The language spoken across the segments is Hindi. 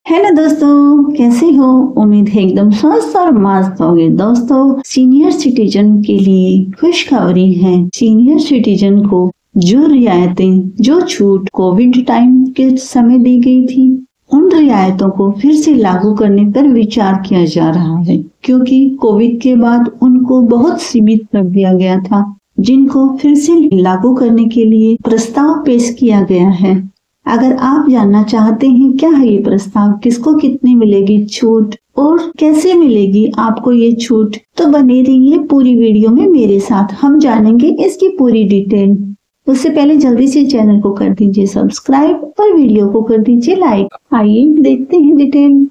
हेलो दोस्तों, कैसे हो? उम्मीद है एकदम स्वस्थ और मस्त होंगे। दोस्तों, सीनियर सिटीजन के लिए खुशखबरी है। सीनियर सिटीजन को जो रियायतें, जो छूट कोविड टाइम के समय दी गई थी, उन रियायतों को फिर से लागू करने पर विचार किया जा रहा है, क्योंकि कोविड के बाद उनको बहुत सीमित कर दिया गया था, जिनको फिर से लागू करने के लिए प्रस्ताव पेश किया गया है। अगर आप जानना चाहते हैं क्या है ये प्रस्ताव, किसको कितनी मिलेगी छूट और कैसे मिलेगी आपको ये छूट, तो बने रहिए पूरी वीडियो में मेरे साथ। हम जानेंगे इसकी पूरी डिटेल। उससे पहले जल्दी से चैनल को कर दीजिए सब्सक्राइब और वीडियो को कर दीजिए लाइक। आइए देखते हैं डिटेल।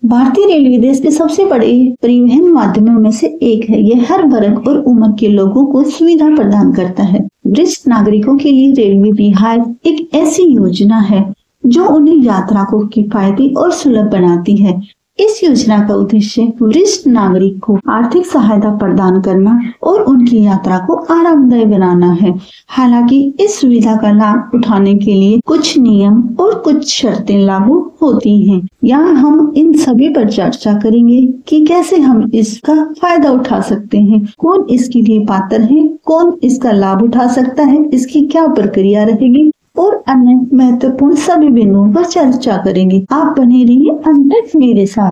भारतीय रेलवे देश के सबसे बड़े परिवहन माध्यमों में से एक है। यह हर वर्ग और उम्र के लोगों को सुविधा प्रदान करता है। वरिष्ठ नागरिकों के लिए रेलवे रियायत एक ऐसी योजना है जो उन्हें यात्रा को किफायती और सुलभ बनाती है। इस योजना का उद्देश्य वरिष्ठ नागरिक को आर्थिक सहायता प्रदान करना और उनकी यात्रा को आरामदायक बनाना है। हालांकि इस सुविधा का लाभ उठाने के लिए कुछ नियम और कुछ शर्तें लागू होती हैं। यहाँ हम इन सभी पर चर्चा करेंगे कि कैसे हम इसका फायदा उठा सकते हैं, कौन इसके लिए पात्र है, कौन इसका लाभ उठा सकता है, इसकी क्या प्रक्रिया रहेगी और अन्य महत्वपूर्ण सभी बिंदुओं पर चर्चा करेंगे। आप बने रहिए अंत तक मेरे साथ।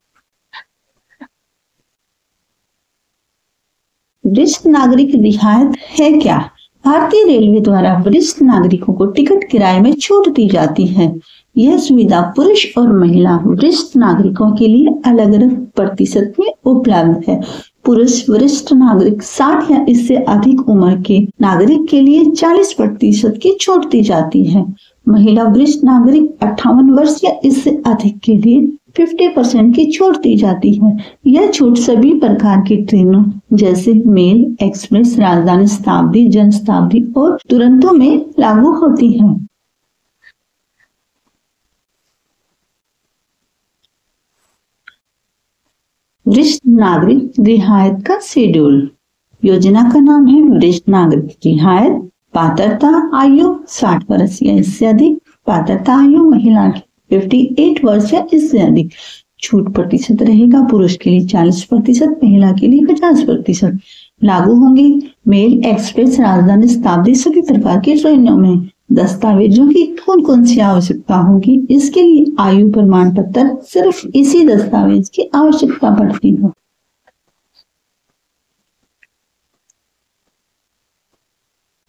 वरिष्ठ नागरिक रियायत है क्या? भारतीय रेलवे द्वारा वरिष्ठ नागरिकों को टिकट किराए में छूट दी जाती है। यह सुविधा पुरुष और महिला वरिष्ठ नागरिकों के लिए अलग अलग प्रतिशत में उपलब्ध है। पुरुष वरिष्ठ नागरिक 60 या इससे अधिक उम्र के नागरिक के लिए 40% की छूट दी जाती है। महिला वरिष्ठ नागरिक 58 वर्ष या इससे अधिक के लिए 50% की छूट दी जाती है। यह छूट सभी प्रकार की ट्रेनों जैसे मेल, एक्सप्रेस, राजधानी शताब्दी, जन शताब्दी और दुरंतो में लागू होती है। वरिष्ठ नागरिक रियायत का शेड्यूल। योजना का नाम है वरिष्ठ नागरिक रियायत। पात्रता आयु 60 वर्ष या इससे अधिक। पात्रता आयु महिला की 58 वर्ष या इससे अधिक। छूट प्रतिशत रहेगा पुरुष के लिए 40%, महिला के लिए 50%। लागू होंगे मेल, एक्सप्रेस, राजधानी शताब्दी सभी प्रकार की ट्रेनों में। दस्तावेजों की कौन कौन सी आवश्यकता होगी? इसके लिए आयु प्रमाण पत्र, सिर्फ इसी दस्तावेज की आवश्यकता पड़ती है।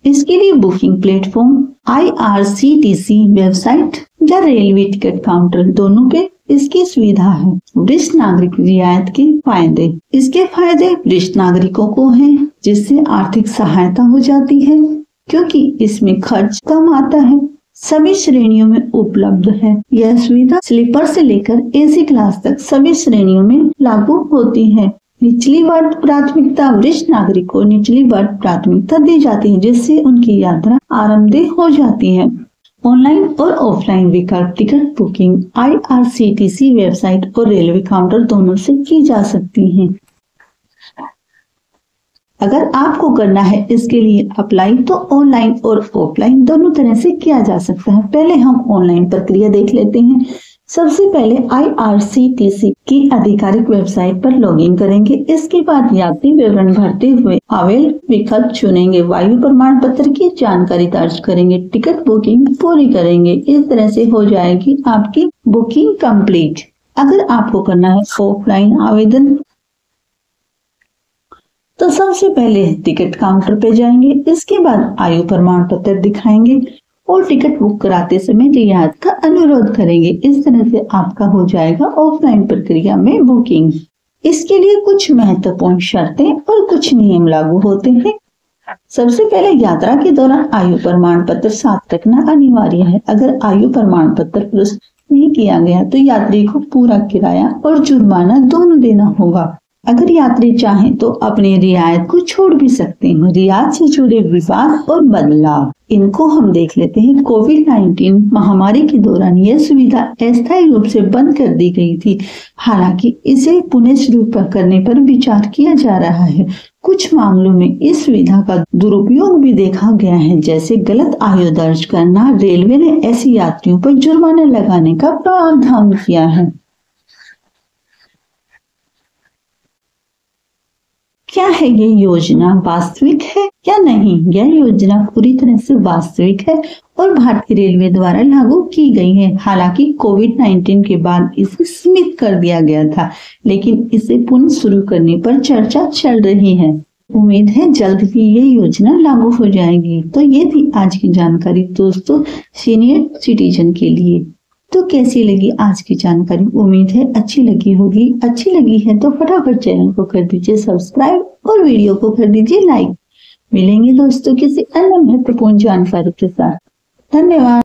इसके लिए बुकिंग प्लेटफॉर्म IRCTC वेबसाइट या रेलवे टिकट काउंटर दोनों पे इसकी सुविधा है। वरिष्ठ नागरिक रियायत के फायदे। इसके फायदे वरिष्ठ नागरिकों को हैं, जिससे आर्थिक सहायता हो जाती है क्योंकि इसमें खर्च कम आता है। सभी श्रेणियों में उपलब्ध है। यह सुविधा स्लीपर से लेकर AC क्लास तक सभी श्रेणियों में लागू होती है। निचली वर्ग प्राथमिकता। वरिष्ठ नागरिक को निचली वर्ग प्राथमिकता दी जाती है, जिससे उनकी यात्रा आरामदेह हो जाती है। ऑनलाइन और ऑफलाइन विकल्प टिकट बुकिंग IRCTC वेबसाइट और रेलवे काउंटर दोनों से की जा सकती है। अगर आपको करना है इसके लिए अप्लाई, तो ऑनलाइन और ऑफलाइन दोनों तरह से किया जा सकता है। पहले हम ऑनलाइन प्रक्रिया देख लेते हैं। सबसे पहले IRCTC की आधिकारिक वेबसाइट पर लॉगिन करेंगे। इसके बाद यात्री विवरण भरते हुए अवेल विकल्प चुनेंगे। वायु प्रमाण पत्र की जानकारी दर्ज करेंगे। टिकट बुकिंग पूरी करेंगे। इस तरह से हो जाएगी आपकी बुकिंग कंप्लीट। अगर आपको करना है ऑफलाइन आवेदन, तो सबसे पहले टिकट काउंटर पे जाएंगे। इसके बाद आयु प्रमाण पत्र दिखाएंगे और टिकट बुक कराते समय रियायत का अनुरोध करेंगे। इस तरह से आपका हो जाएगा ऑफलाइन प्रक्रिया में बुकिंग। इसके लिए कुछ महत्वपूर्ण शर्तें और कुछ नियम लागू होते हैं। सबसे पहले यात्रा के दौरान आयु प्रमाण पत्र साथ रखना अनिवार्य है। अगर आयु प्रमाण पत्र प्रस्तुत नहीं किया गया तो यात्री को पूरा किराया और जुर्माना दोनों देना होगा। अगर यात्री चाहें तो अपनी रियायत को छोड़ भी सकते हैं। रियायत से जुड़े विवाद और बदलाव, इनको हम देख लेते हैं। कोविड-19 महामारी के दौरान यह सुविधा अस्थायी रूप से बंद कर दी गई थी। हालांकि इसे पुनः शुरू करने पर विचार किया जा रहा है। कुछ मामलों में इस सुविधा का दुरुपयोग भी देखा गया है, जैसे गलत आयु दर्ज करना। रेलवे ने ऐसे यात्रियों पर जुर्माना लगाने का प्रावधान किया है। क्या है ये योजना, वास्तविक है या नहीं? यह योजना पूरी तरह से वास्तविक है और भारतीय रेलवे द्वारा लागू की गई है। हालांकि कोविड-19 के बाद इसे सीमित कर दिया गया था, लेकिन इसे पुनः शुरू करने पर चर्चा चल रही है। उम्मीद है जल्द ही ये योजना लागू हो जाएगी। तो ये थी आज की जानकारी दोस्तों सीनियर सिटीजन के लिए। तो कैसी लगी आज की जानकारी? उम्मीद है अच्छी लगी होगी। अच्छी लगी है तो फटाफट चैनल को कर दीजिए सब्सक्राइब और वीडियो को कर दीजिए लाइक। मिलेंगे दोस्तों किसी अन्य महत्वपूर्ण जानकारी के साथ। धन्यवाद।